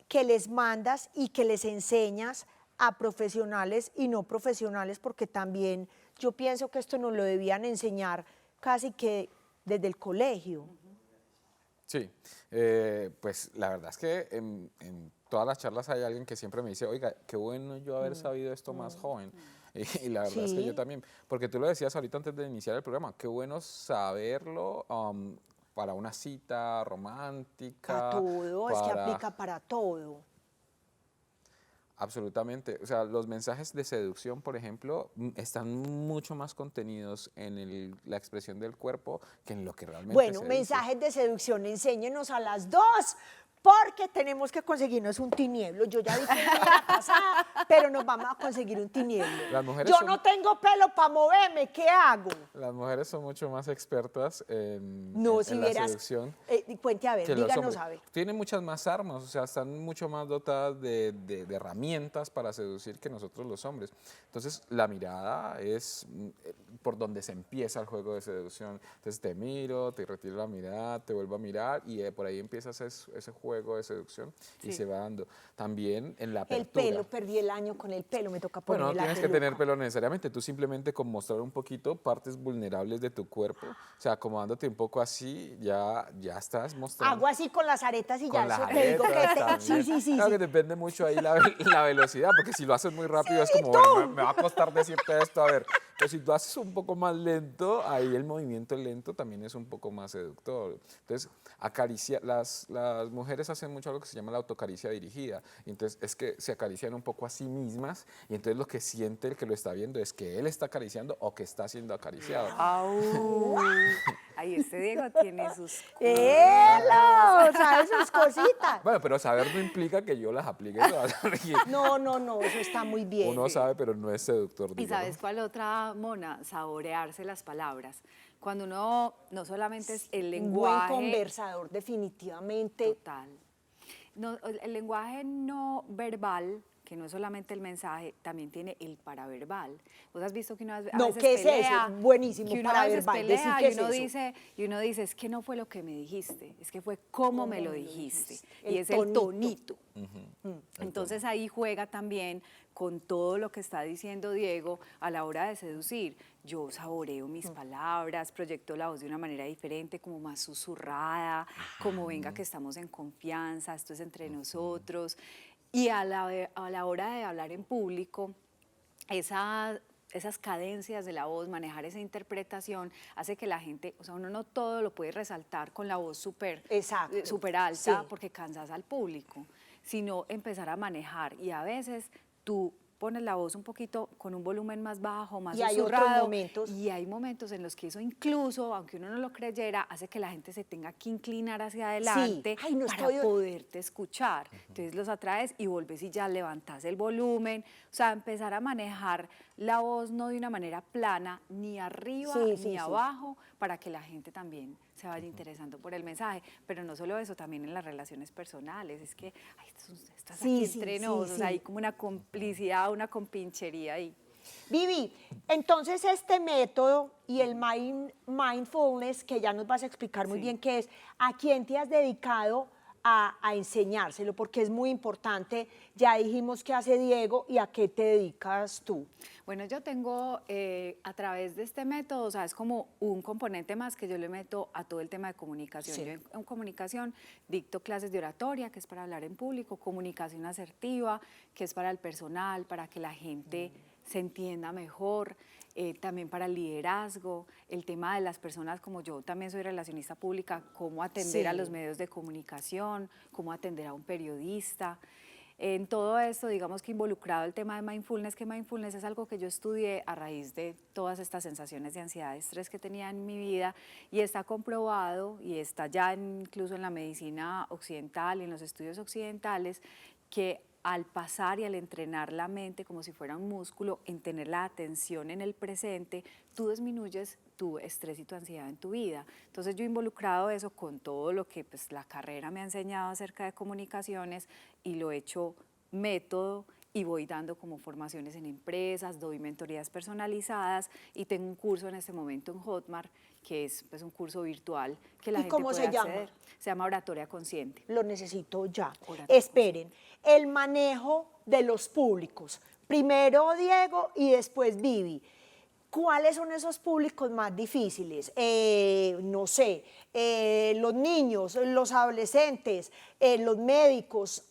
que les mandas y que les enseñas a profesionales y no profesionales, porque también yo pienso que esto nos lo debían enseñar casi que desde el colegio. Sí, pues la verdad es que en todas las charlas hay alguien que siempre me dice, oiga, qué bueno yo haber sabido esto más joven. Y la verdad es que Sí. yo también, porque tú lo decías ahorita antes de iniciar el programa, qué bueno saberlo para una cita romántica. Para todo, es que para- aplica para todo. Absolutamente. O sea, los mensajes de seducción, por ejemplo, están mucho más contenidos en la expresión del cuerpo que en lo que realmente Bueno, se dice. mensajes de seducción, enséñenos a las dos, porque tenemos que conseguirnos un tinieblo. Yo ya dije la pasada, pero nos vamos a conseguir un tinieblo. Las mujeres Yo son- no tengo pelo para moverme, ¿qué hago? Las mujeres son mucho más expertas en, No, en- si en la vieras, seducción cuente a ver, que los díganos hombres. a ver. Tienen muchas más armas, o sea, están mucho más dotadas de herramientas para seducir que nosotros los hombres. Entonces, la mirada es por donde se empieza el juego de seducción. Entonces, te miro, te retiro la mirada, te vuelvo a mirar y por ahí empiezas ese juego de seducción y Sí. se va dando. También en la El apertura. pelo, perdí el año con el pelo, me toca Bueno, ponerme no la tienes que peluca. tener pelo necesariamente, tú simplemente con mostrar un poquito partes vulnerables de tu cuerpo, o sea, acomodándote un poco así, ya estás mostrando. Hago así con las aretas y Con ya las eso te digo que aretas te... también. Sí, sí, sí. Claro sí. que depende mucho ahí la velocidad, porque si lo haces muy rápido es como, bueno, me va a costar decirte esto, a ver. Pero si tú haces un poco más lento, ahí el movimiento lento también es un poco más seductor. Entonces, las mujeres hacen mucho algo que se llama la autocaricia dirigida. Y entonces es que se acarician un poco a sí mismas y entonces lo que siente el que lo está viendo es que él está acariciando o que está siendo acariciado. ¡Au! Ay, este Diego tiene sus... ¡Elo! ¿Sabes sus cositas? Bueno, pero saber no implica que yo las aplique todas. porque No, eso está muy bien. Uno sabe, pero no es seductor. ¿Y digamos. sabes cuál otra, Mona? Saborearse las palabras. Cuando uno no solamente es el Un buen lenguaje... conversador, definitivamente. Total. No, el lenguaje no verbal, que no es solamente el mensaje, también tiene el paraverbal. Vos has visto que uno a No, veces ¿qué es pelea, eso? Buenísimo, que uno a veces paraverbal. Decí, pelea ¿qué y es uno eso? dice, es que no fue lo que me dijiste, es que fue cómo me lo dijiste. El Y es el tonito. tonito. Entonces ahí juega también con todo lo que está diciendo Diego a la hora de seducir. Yo saboreo mis palabras, proyecto la voz de una manera diferente, como más susurrada, como venga que estamos en confianza, esto es entre nosotros. Y a la hora de hablar en público, esas cadencias de la voz, manejar esa interpretación, hace que la gente, o sea, uno no todo lo puede resaltar con la voz súper Exacto, alta, sí. porque cansas al público, sino empezar a manejar. Y a veces tú pones la voz un poquito con un volumen más bajo, más Y hay otros susurrado, momentos. y hay momentos en los que eso incluso, aunque uno no lo creyera, hace que la gente se tenga que inclinar hacia adelante Ay, no para estoy- poderte escuchar. Entonces los atraes y vuelves y ya levantas el volumen. O sea, empezar a manejar la voz no de una manera plana, ni arriba Sí, sí, ni sí. abajo, para que la gente también se vaya interesando por el mensaje. Pero no solo eso, también en las relaciones personales. Es que, ay, estás Sí, aquí sí, entre sí, nos, o sí. sea, hay como una complicidad, una compinchería ahí. Vivi, entonces este método y el mindfulness, que ya nos vas a explicar muy Sí. bien qué es, ¿a quién te has dedicado a enseñárselo? Porque es muy importante, ya dijimos qué hace Diego y a qué te dedicas tú. Bueno, yo tengo a través de este método, o sea, es como un componente más que yo le meto a todo el tema de comunicación. Sí. Yo en comunicación dicto clases de oratoria, que es para hablar en público, comunicación asertiva, que es para el personal, para que la gente se entienda mejor, también para el liderazgo, el tema de las personas, como yo también soy relacionista pública, cómo atender a Sí. los medios de comunicación, cómo atender a un periodista. En todo esto, digamos que involucrado el tema de mindfulness, que mindfulness es algo que yo estudié a raíz de todas estas sensaciones de ansiedad y estrés que tenía en mi vida, y está comprobado y está ya incluso en la medicina occidental y en los estudios occidentales, que al pasar y al entrenar la mente como si fuera un músculo, en tener la atención en el presente, tú disminuyes tu estrés y tu ansiedad en tu vida. Entonces yo he involucrado eso con todo lo que pues, la carrera me ha enseñado acerca de comunicaciones y lo he hecho método y voy dando como formaciones en empresas, doy mentorías personalizadas y tengo un curso en este momento en Hotmart que es pues, un curso virtual que la ¿Y gente cómo puede se llama? acceder. Se llama Oratoria Consciente. Lo necesito ya. Oratoria Esperen, el manejo de los públicos. Primero Diego y después Vivi. ¿Cuáles son esos públicos más difíciles? No sé, los niños, los adolescentes, los médicos.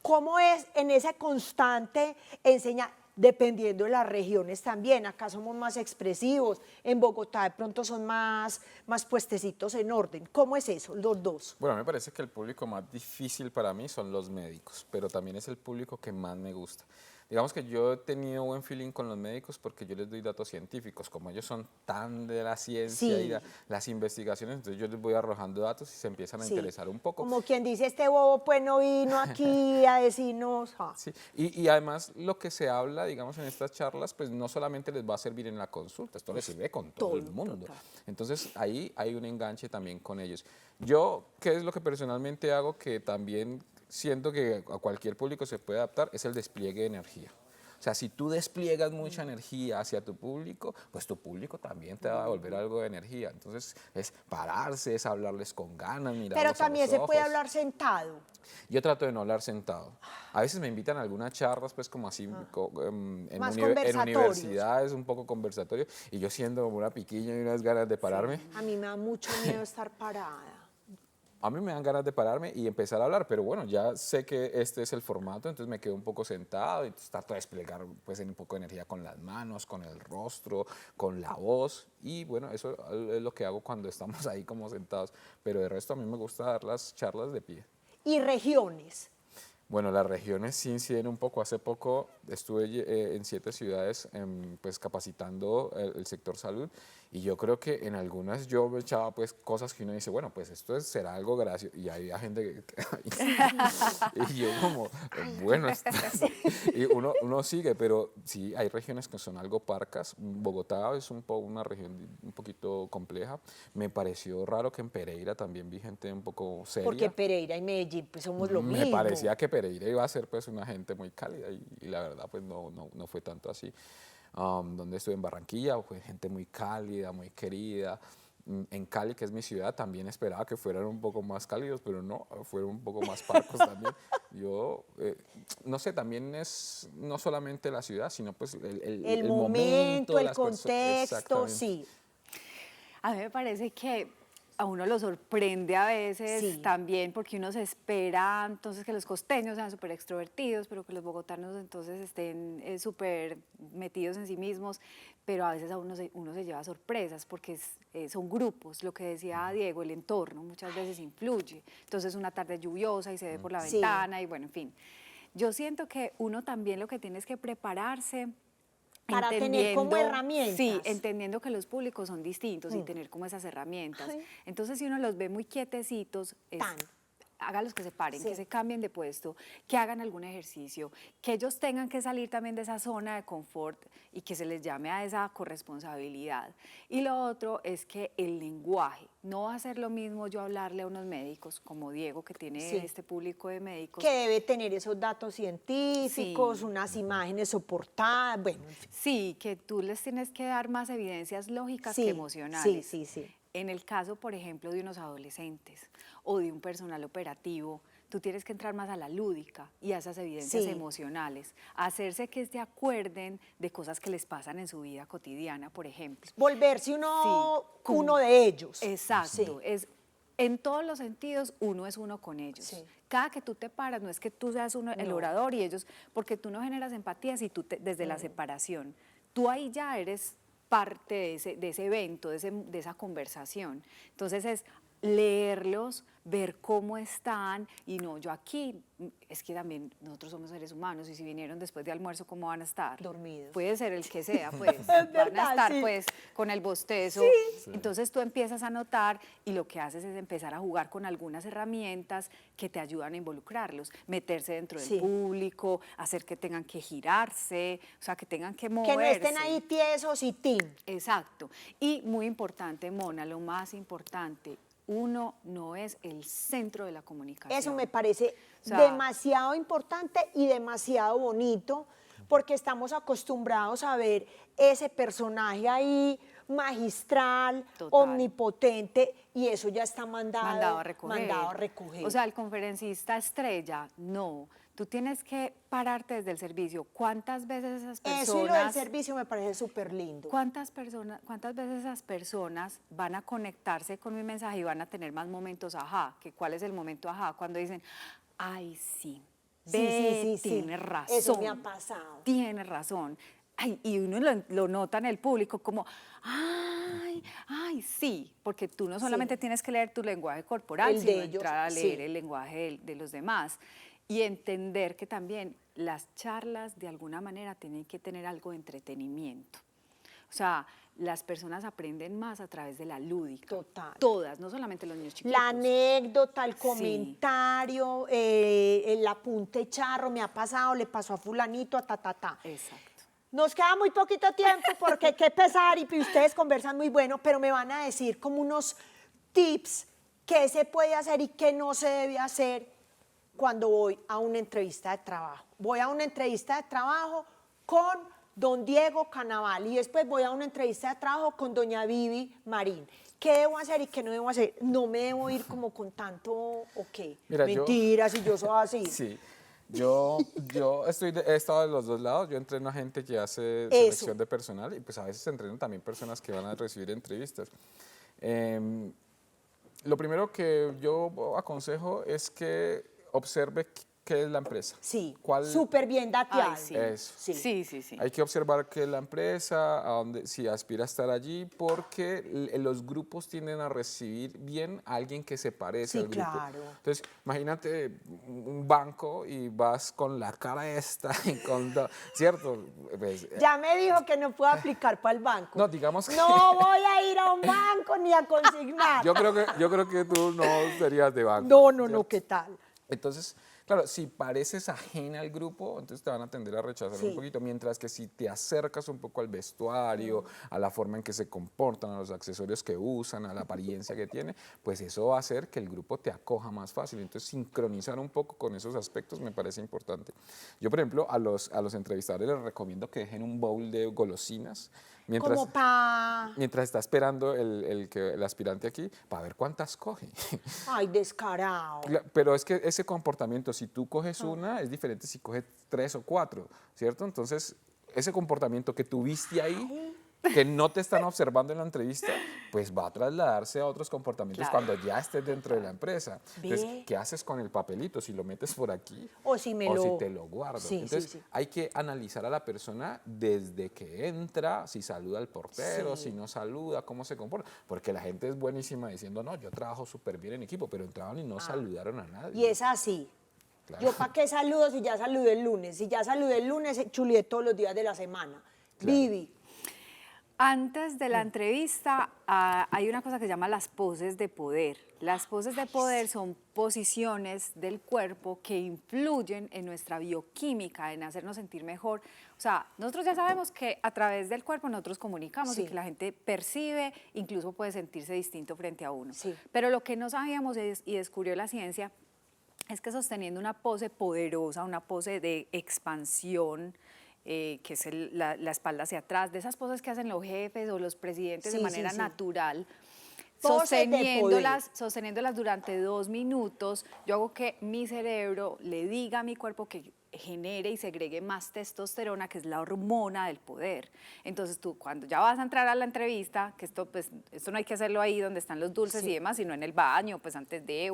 ¿Cómo es en esa constante enseñanza? Dependiendo de las regiones también, acá somos más expresivos, en Bogotá de pronto son más puestecitos en orden. ¿Cómo es eso, los dos? Bueno, me parece que el público más difícil para mí son los médicos, pero también es el público que más me gusta. Digamos que yo he tenido buen feeling con los médicos porque yo les doy datos científicos, como ellos son tan de la ciencia Sí. y las investigaciones, entonces yo les voy arrojando datos y se empiezan a Sí. interesar un poco. Como quien dice, este bobo pues no vino aquí a decirnos... ah. Sí, y además lo que se habla, digamos, en estas charlas, pues no solamente les va a servir en la consulta, esto les sirve con todo el mundo. total. Entonces ahí hay un enganche también con ellos. Yo, ¿qué es lo que personalmente hago que también siento que a cualquier público se puede adaptar? Es el despliegue de energía. O sea, si tú despliegas mucha energía hacia tu público, pues tu público también te va a devolver algo de energía. Entonces es pararse, es hablarles con ganas, mirarlos Pero a también los se puede ojos. hablar sentado. Yo trato de no hablar sentado. A veces me invitan a algunas charlas, pues como así, en Más en conversatorios. universidades, un poco conversatorio, y yo siento como una piquiña y unas ganas de pararme. A mí me da mucho miedo estar parada. A mí me dan ganas de pararme y empezar a hablar, pero bueno, ya sé que este es el formato, entonces me quedo un poco sentado y trato de desplegar pues, un poco de energía con las manos, con el rostro, con la voz, y bueno, eso es lo que hago cuando estamos ahí como sentados, pero de resto a mí me gusta dar las charlas de pie. Y regiones. Bueno, las regiones sí inciden un poco. Hace poco estuve en 7 ciudades pues, capacitando el sector salud Y yo creo que en algunas yo me echaba pues cosas que uno dice, bueno, pues esto será algo gracioso. Y había gente que... y yo como, bueno, y uno sigue, pero sí, hay regiones que son algo parcas. Bogotá es una región un poquito compleja. Me pareció raro que en Pereira también vi gente un poco seria. Porque Pereira y Medellín pues somos lo mismo. Me parecía que Pereira iba a ser pues una gente muy cálida y la verdad pues no fue tanto así. Donde estuve en Barranquilla, pues gente muy cálida, muy querida. En Cali, que es mi ciudad, también esperaba que fueran un poco más cálidos, pero no, fueron un poco más parcos también. Yo, no sé, también es no solamente la ciudad, sino pues el momento, el las personas. contexto, sí. A mí me parece que a uno lo sorprende a veces Sí. también porque uno se espera entonces que los costeños sean súper extrovertidos, pero que los bogotanos entonces estén súper metidos en sí mismos, pero a veces uno se lleva sorpresas porque son grupos, lo que decía Diego, el entorno muchas veces influye, entonces una tarde lluviosa y se ve por la Sí. ventana y bueno, en fin. Yo siento que uno también lo que tiene es que prepararse Para tener como herramientas. Sí, entendiendo que los públicos son distintos y tener como esas herramientas. Ay. Entonces, si uno los ve muy quietecitos, hágalos que se paren, Sí. que se cambien de puesto, que hagan algún ejercicio, que ellos tengan que salir también de esa zona de confort y que se les llame a esa corresponsabilidad. Y lo otro es que el lenguaje, no va a ser lo mismo yo hablarle a unos médicos como Diego, que tiene Sí. este público de médicos. Que debe tener esos datos científicos, Sí. unas imágenes soportadas, bueno, en fin. Sí, que tú les tienes que dar más evidencias lógicas Sí, que emocionales. sí. En el caso, por ejemplo, de unos adolescentes o de un personal operativo, tú tienes que entrar más a la lúdica y a esas evidencias Sí. emocionales, hacerse que se acuerden de cosas que les pasan en su vida cotidiana, por ejemplo. Volverse uno de ellos. Exacto, en todos los sentidos uno es uno con ellos. Sí. Cada que tú te paras, no es que tú seas el No. orador y ellos, porque tú no generas empatía si desde la separación. Tú ahí ya eres parte de ese evento, de esa conversación. Entonces es leerlos, ver cómo están y no, yo aquí, es que también nosotros somos seres humanos y si vinieron después de almuerzo, ¿cómo van a estar? Dormidos. Puede ser el que sea, pues, verdad, van a estar sí. pues con el bostezo. Entonces tú empiezas a notar y lo que haces es empezar a jugar con algunas herramientas que te ayudan a involucrarlos, meterse dentro del Sí. público, hacer que tengan que girarse, o sea, que tengan que Que moverse. no estén ahí tiesos y tin. Exacto. Y muy importante, Mona, lo más importante, uno no es el centro de la comunicación. Eso me parece O sea, demasiado importante y demasiado bonito, porque estamos acostumbrados a ver ese personaje ahí magistral, Total. omnipotente, y eso ya está mandado a recoger. mandado a recoger. O sea, el conferencista estrella, no. Tú tienes que pararte desde el servicio. ¿Cuántas veces esas personas... Eso y lo del servicio me parece súper lindo. ¿Cuántas veces esas personas van a conectarse con mi mensaje y van a tener más momentos ajá? ¿Cuál es el momento ajá? Cuando dicen, ay, sí, Sí. tienes razón. Eso me ha pasado. Tienes razón. Ay, y uno lo nota en el público como, ay, sí, porque tú no solamente tienes que leer tu lenguaje corporal, El de sino ellos, entrar a leer sí. el lenguaje de los demás y entender que también las charlas de alguna manera tienen que tener algo de entretenimiento. O sea, las personas aprenden más a través de la lúdica. Total. Todas, no solamente los niños chiquitos. La anécdota, el Sí. comentario, el apunte charro, me ha pasado, le pasó a fulanito, ta. Exacto. Nos queda muy poquito tiempo porque qué pesar y ustedes conversan muy bueno, pero me van a decir como unos tips qué se puede hacer y qué no se debe hacer cuando voy a una entrevista de trabajo. Voy a una entrevista de trabajo con don Diego Canaval y después voy a una entrevista de trabajo con doña Vivi Marín. ¿Qué debo hacer y qué no debo hacer? No me debo ir como con tanto, ok, Mira, mentiras y yo soy así. Sí, yo he estado de los dos lados. Yo entreno a gente que hace Eso. selección de personal y pues a veces entreno también personas que van a recibir entrevistas. Lo primero que yo aconsejo es que observe qué es la empresa. Sí, ¿Cuál? súper bien dateado. Ay, sí. Eso. Sí. Sí, sí, sí. Hay que observar qué es la empresa, a dónde, si aspira a estar allí, porque los grupos tienden a recibir bien a alguien que se parece Sí, al grupo. claro. Entonces, imagínate un banco y vas con la cara esta, y ¿cierto? Pues, Ya me dijo que no puedo aplicar para el banco. no, digamos que No voy a ir a un banco ni a consignar. yo creo que tú no serías de banco. No, no, no, ¿cierto? ¿qué tal? Entonces, claro, si pareces ajena al grupo, entonces te van a tender a rechazar Sí. un poquito, mientras que si te acercas un poco al vestuario, a la forma en que se comportan, a los accesorios que usan, a la apariencia que tiene, pues eso va a hacer que el grupo te acoja más fácil. Entonces, sincronizar un poco con esos aspectos me parece importante. Yo, por ejemplo, a los entrevistadores les recomiendo que dejen un bowl de golosinas mientras, Como pa... mientras está esperando el aspirante aquí para ver cuántas coge. Ay, descarado. Pero es que ese comportamiento, si tú coges una, es diferente si coges 3 o 4, ¿cierto? Entonces, ese comportamiento que tuviste ahí, que no te están observando en la entrevista, pues va a trasladarse a otros comportamientos Claro. cuando ya estés dentro de la empresa. Entonces, Ve. ¿qué haces con el papelito? Si lo metes por aquí O si me o lo... si te lo guardo. Sí, Entonces, sí. hay que analizar a la persona desde que entra, si saluda al portero, Sí. si no saluda, cómo se comporta. Porque la gente es buenísima diciendo, no, yo trabajo súper bien en equipo, pero entraban y no saludaron a nadie. Y es así. Claro. Yo para qué saludo si ya saludé el lunes. Si ya saludé el lunes, chuleé todos los días de la semana. Claro. Vivi. Antes de la entrevista hay una cosa que se llama las poses de poder. Las poses de poder son posiciones del cuerpo que influyen en nuestra bioquímica, en hacernos sentir mejor. O sea, nosotros ya sabemos que a través del cuerpo nosotros comunicamos Sí. y que la gente percibe, incluso puede sentirse distinto frente a uno. Sí. Pero lo que no sabíamos y descubrió la ciencia es que sosteniendo una pose poderosa, una pose de expansión, que es la espalda hacia atrás, de esas poses que hacen los jefes o los presidentes Sí, de sí, manera sí. natural, Poses de poder. sosteniéndolas durante 2 minutos, yo hago que mi cerebro le diga a mi cuerpo que genere y segregue más testosterona, que es la hormona del poder. Entonces tú, cuando ya vas a entrar a la entrevista, que esto no hay que hacerlo ahí donde están los dulces Sí. y demás, sino en el baño, pues antes de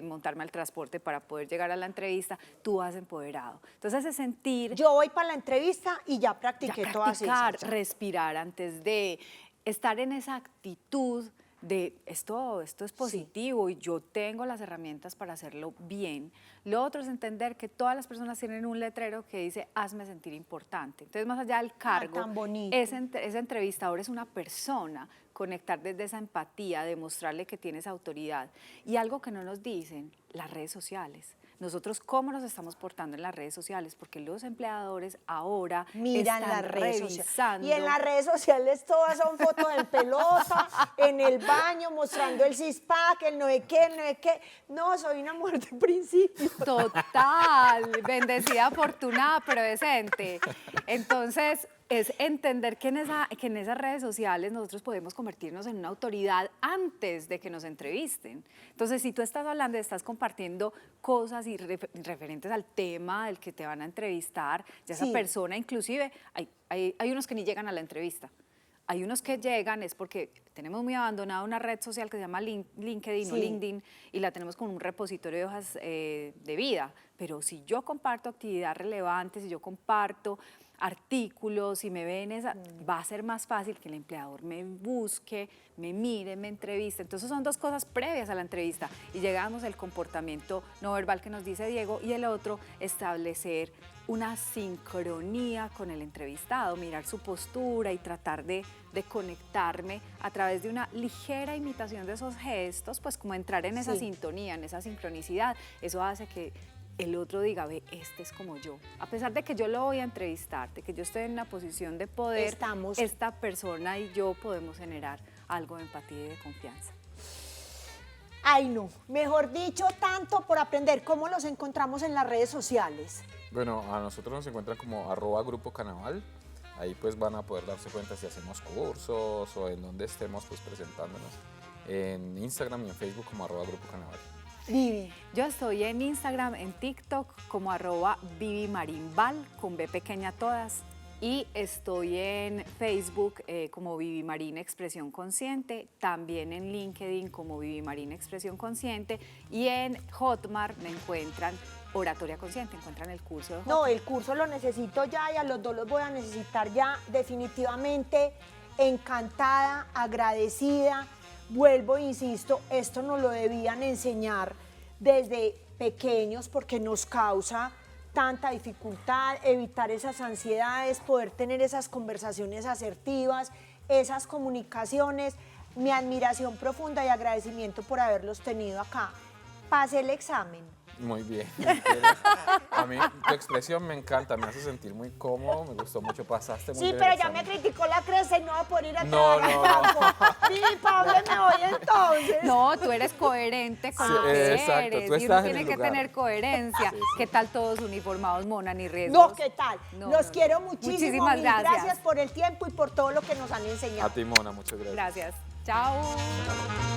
montarme al transporte para poder llegar a la entrevista, tú vas empoderado. Entonces ese sentir... Yo voy para la entrevista y ya practiqué Ya todas practicar, esas. respirar antes de estar en esa actitud de esto es positivo y yo tengo las herramientas para hacerlo bien. Lo otro es entender que todas las personas tienen un letrero que dice hazme sentir importante. Entonces, más allá del cargo, tan bonito. ese entrevistador es una persona, conectar desde esa empatía, demostrarle que tienes autoridad. Y algo que no nos dicen, las redes sociales. Nosotros cómo nos estamos portando en las redes sociales, porque los empleadores ahora Miran están las redes revisando. sociales. Y en las redes sociales todas son fotos en pelota, en el baño, mostrando el six-pack, el no sé qué, no sé qué. No, soy una mujer de principio. Total, bendecida, afortunada, pero decente. Entonces, es entender que en esas redes sociales nosotros podemos convertirnos en una autoridad antes de que nos entrevisten. Entonces, si tú estás hablando, estás compartiendo cosas y referentes al tema del que te van a entrevistar, ya esa Sí. persona, inclusive, hay unos que ni llegan a la entrevista. Hay unos que llegan, es porque tenemos muy abandonada una red social que se llama LinkedIn o Sí. LinkedIn y la tenemos como un repositorio de hojas de vida. Pero si yo comparto actividad relevante, si yo comparto artículos, si me ven esa, va a ser más fácil que el empleador me busque, me mire, me entreviste. Entonces son dos cosas previas a la entrevista y llegamos al comportamiento no verbal que nos dice Diego y el otro, establecer una sincronía con el entrevistado, mirar su postura y tratar de conectarme a través de una ligera imitación de esos gestos, pues como entrar en esa Sí. sintonía, en esa sincronicidad. Eso hace que el otro diga, ve, este es como yo. A pesar de que yo lo voy a entrevistar, de que yo estoy en una posición de poder, esta persona y yo podemos generar algo de empatía y de confianza. Ay, no. Mejor dicho, tanto por aprender. ¿Cómo los encontramos en las redes sociales? Bueno, a nosotros nos encuentran como @Grupo Canaval. Ahí pues van a poder darse cuenta si hacemos cursos o en donde estemos pues presentándonos. En Instagram y en Facebook como @Grupo Canaval. Vivi. Yo estoy en Instagram, en TikTok como @ViviMarinval, con B pequeña todas. Y estoy en Facebook como Vivi Marín Expresión Consciente, también en LinkedIn como Vivi Marín Expresión Consciente y en Hotmart me encuentran Oratoria Consciente, encuentran el curso de J. No, el curso lo necesito ya y a los dos los voy a necesitar ya. Definitivamente encantada, agradecida. Vuelvo e insisto, esto nos lo debían enseñar desde pequeños porque nos causa tanta dificultad, evitar esas ansiedades, poder tener esas conversaciones asertivas, esas comunicaciones. Mi admiración profunda y agradecimiento por haberlos tenido acá. Pasé el examen. Muy bien. A mí tu expresión me encanta, me hace sentir muy cómodo, me gustó mucho, pasaste muy Sí, bien pero el ya me examen. criticó la cresta y no voy a poder ir a No, trabajar no, no. tampoco. Sí, ¿para dónde me voy entonces? No, tú eres coherente con Sí, lo que exacto, eres. tú Y estás uno en tiene el que lugar. tener coherencia. Sí, sí. ¿Qué tal todos uniformados, Mona, ni riesgos? No, ¿qué tal? No, Los no, quiero no. muchísimo. Muchísimas Mil gracias. gracias por el tiempo y por todo lo que nos han enseñado. A ti, Mona, muchas gracias. Gracias. Chao.